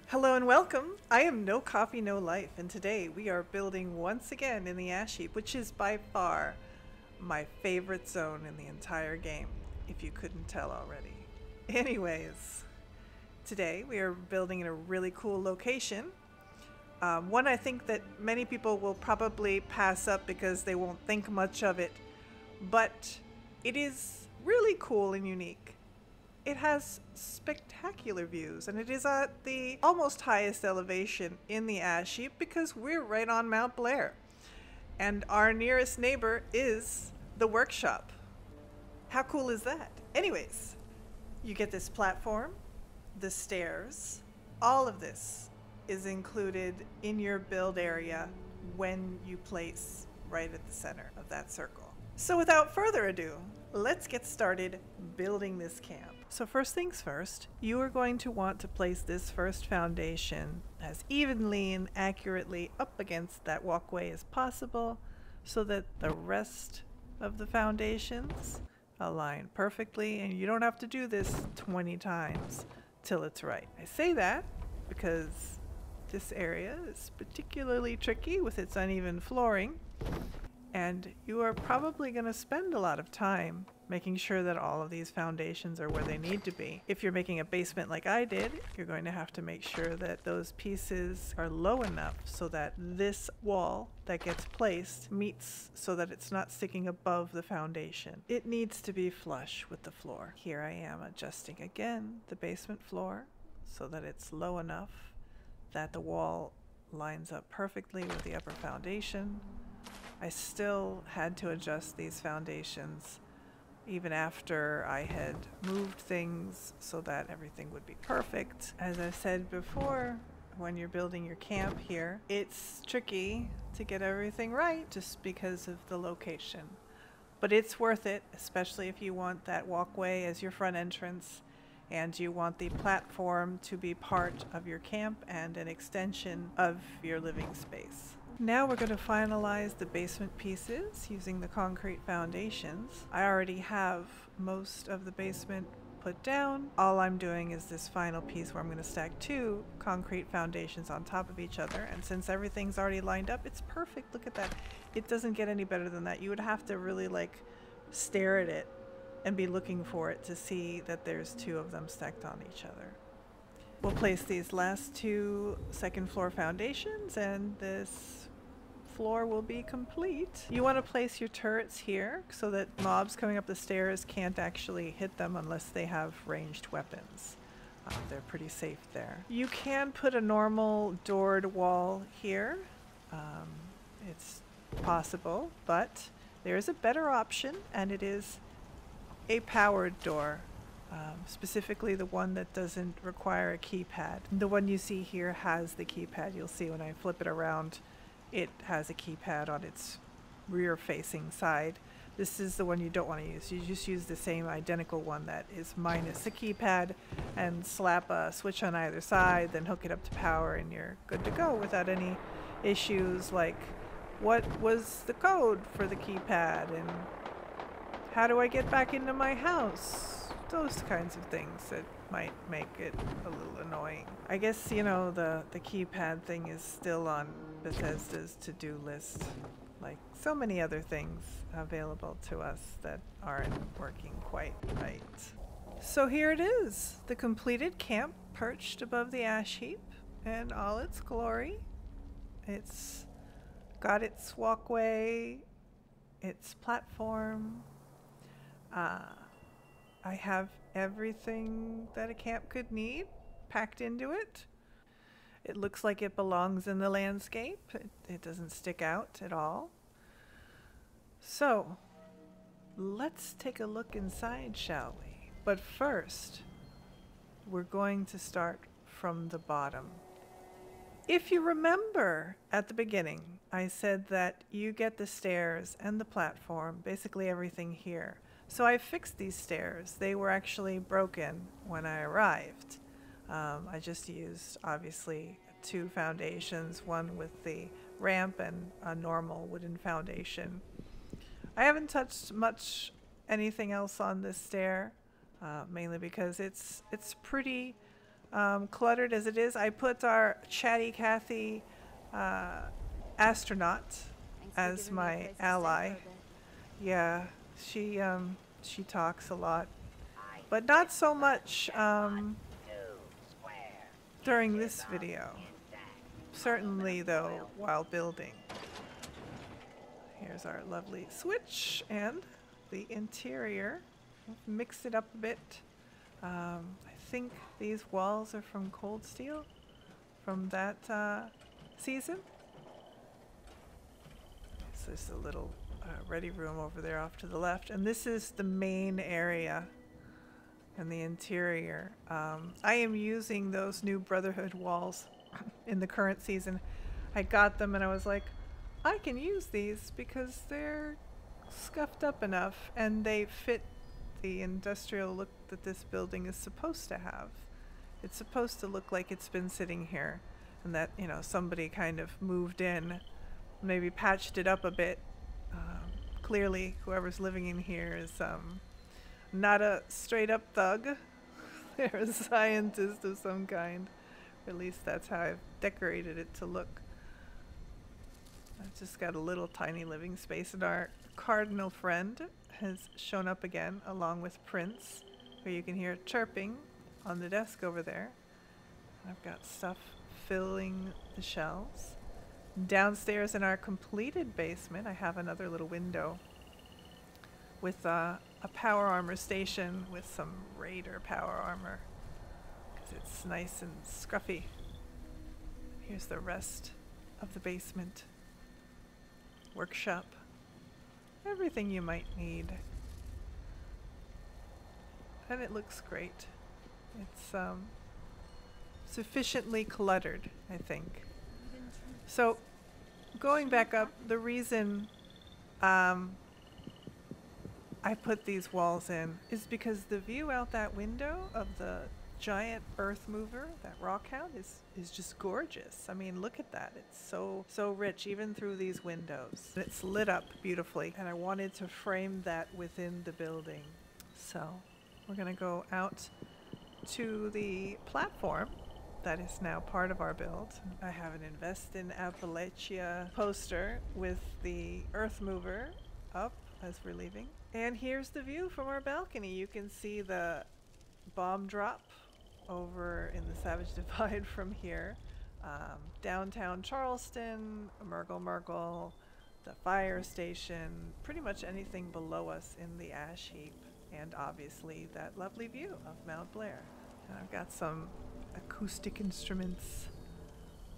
Hello and welcome. I am No Coffee, No Life, and today we are building once again in the Ash Heap, which is by far my favorite zone in the entire game, if you couldn't tell already. Anyways, today we are building in a really cool location. One I think that many people will probably pass up because they won't think much of it, but it is really cool and unique. It has spectacular views, and it is at the almost highest elevation in the Ash Heap because we're right on Mount Blair. And our nearest neighbor is the workshop. How cool is that? Anyways, you get this platform, the stairs, all of this is included in your build area when you place right at the center of that circle. So without further ado, let's get started building this camp. So first things first, you are going to want to place this first foundation as evenly and accurately up against that walkway as possible so that the rest of the foundations align perfectly, and you don't have to do this 20 times till it's right. I say that because this area is particularly tricky with its uneven flooring, and you are probably going to spend a lot of time making sure that all of these foundations are where they need to be. If you're making a basement like I did, you're going to have to make sure that those pieces are low enough so that this wall that gets placed meets so that it's not sticking above the foundation. It needs to be flush with the floor. Here I am adjusting again the basement floor so that it's low enough that the wall lines up perfectly with the upper foundation. I still had to adjust these foundations even after I had moved things so that everything would be perfect. As I said before, when you're building your camp here, it's tricky to get everything right just because of the location. But it's worth it, especially if you want that walkway as your front entrance and you want the platform to be part of your camp and an extension of your living space. Now we're going to finalize the basement pieces using the concrete foundations. I already have most of the basement put down. All I'm doing is this final piece where I'm going to stack two concrete foundations on top of each other, and since everything's already lined up, it's perfect. Look at that. It doesn't get any better than that. You would have to really stare at it and be looking for it to see that there's two of them stacked on each other. We'll place these last two second floor foundations and this floor will be complete. You want to place your turrets here so that mobs coming up the stairs can't actually hit them unless they have ranged weapons. They're pretty safe there. You can put a normal doored wall here. It's possible, but there is a better option, and it is a powered door. Specifically the one that doesn't require a keypad. The one you see here has the keypad. You'll see when I flip it around, it has a keypad on its rear facing side. This is the one you don't want to use. You just use the same identical one that is minus the keypad and slap a switch on either side, then hook it up to power and you're good to go without any issues like what was the code for the keypad and how do I get back into my house? Those kinds of things that might make it a little annoying. I guess, you know, the keypad thing is still on Bethesda's to-do list, like so many other things available to us that aren't working quite right. So here it is, the completed camp perched above the Ash Heap in all its glory. It's got its walkway, its platform. I have everything that a camp could need packed into it. It looks like it belongs in the landscape. It doesn't stick out at all. So, let's take a look inside, shall we? But first, we're going to start from the bottom. If you remember at the beginning, I said that you get the stairs and the platform, basically everything here. So I fixed these stairs. They were actually broken when I arrived. I just used, obviously, two foundations, one with the ramp and a normal wooden foundation. I haven't touched anything else on this stair, mainly because it's pretty cluttered as it is. I put our chatty Cathy astronaut as my ally. Yeah, she talks a lot, but not so much during this video. Certainly though, while building. Here's our lovely switch and the interior. Mix it up a bit. I think these walls are from cold steel from that season. So there's a little ready room over there off to the left, and this is the main area and the interior. I am using those new Brotherhood walls in the current season. I got them and I was like, I can use these because they're scuffed up enough and they fit the industrial look that this building is supposed to have. It's supposed to look like it's been sitting here and that, you know, somebody kind of moved in, maybe patched it up a bit. Clearly, whoever's living in here is not a straight up thug. They're a scientist of some kind. Or at least that's how I've decorated it to look. I've just got a little tiny living space, and our cardinal friend has shown up again along with Prince, where you can hear chirping on the desk over there. I've got stuff filling the shelves. Downstairs in our completed basement, I have another little window with a power armor station with some Raider power armor because it's nice and scruffy. Here's the rest of the basement. Workshop. Everything you might need. And it looks great. It's sufficiently cluttered, I think. So, going back up, the reason I put these walls in is because the view out that window of the giant earth mover, that Rockhound, is just gorgeous. I mean, look at that. It's so rich, even through these windows. It's lit up beautifully, and I wanted to frame that within the building. So, we're gonna go out to the platform that is now part of our build. I have an Invest in Appalachia poster with the earth mover up as we're leaving. And here's the view from our balcony. You can see the bomb drop over in the Savage Divide from here. Downtown Charleston, Mergle, the fire station, pretty much anything below us in the Ash Heap. And obviously that lovely view of Mount Blair. And I've got some acoustic instruments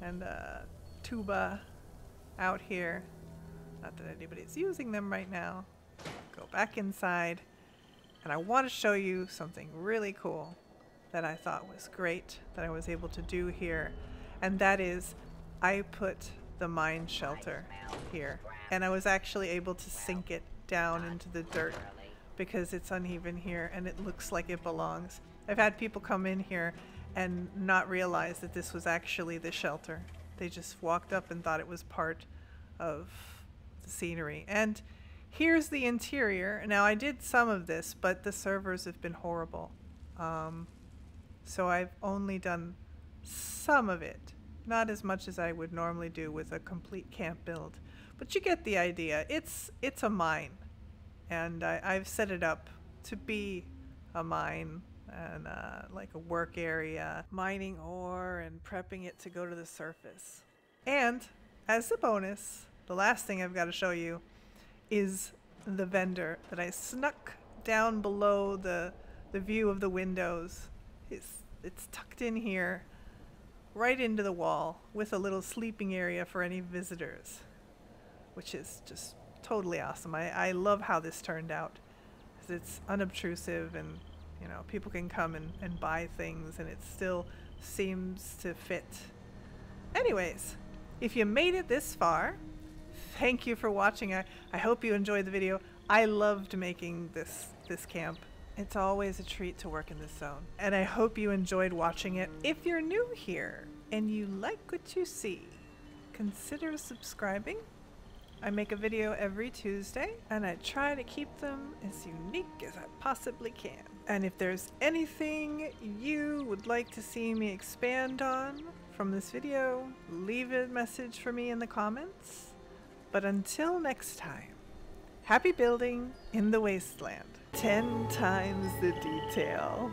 and a tuba out here. Not that anybody's using them right now. Go back inside, and I want to show you something really cool that I thought was great that I was able to do here, and that is I put the mine shelter here, and I was actually able to sink it down into the dirt because it's uneven here and it looks like it belongs. I've had people come in here and not realize that this was actually the shelter. They just walked up and thought it was part of the scenery. And here's the interior. Now, I did some of this, but the servers have been horrible. So I've only done some of it. Not as much as I would normally do with a complete camp build. But you get the idea. It's a mine. And I've set it up to be a mine and like a work area, mining ore and prepping it to go to the surface. And as a bonus, the last thing I've got to show you is the vendor that I snuck down below the view of the windows. It's tucked in here, right into the wall, with a little sleeping area for any visitors, which is just totally awesome. I love how this turned out, because it's unobtrusive and, you know, people can come and buy things and it still seems to fit. Anyways, if you made it this far, thank you for watching. I hope you enjoyed the video. I loved making this camp. It's always a treat to work in this zone, and I hope you enjoyed watching it. If you're new here and you like what you see, consider subscribing I make a video every Tuesday, and I try to keep them as unique as I possibly can. And if there's anything you would like to see me expand on from this video, leave a message for me in the comments. But until next time, happy building in the wasteland. 10 times the detail.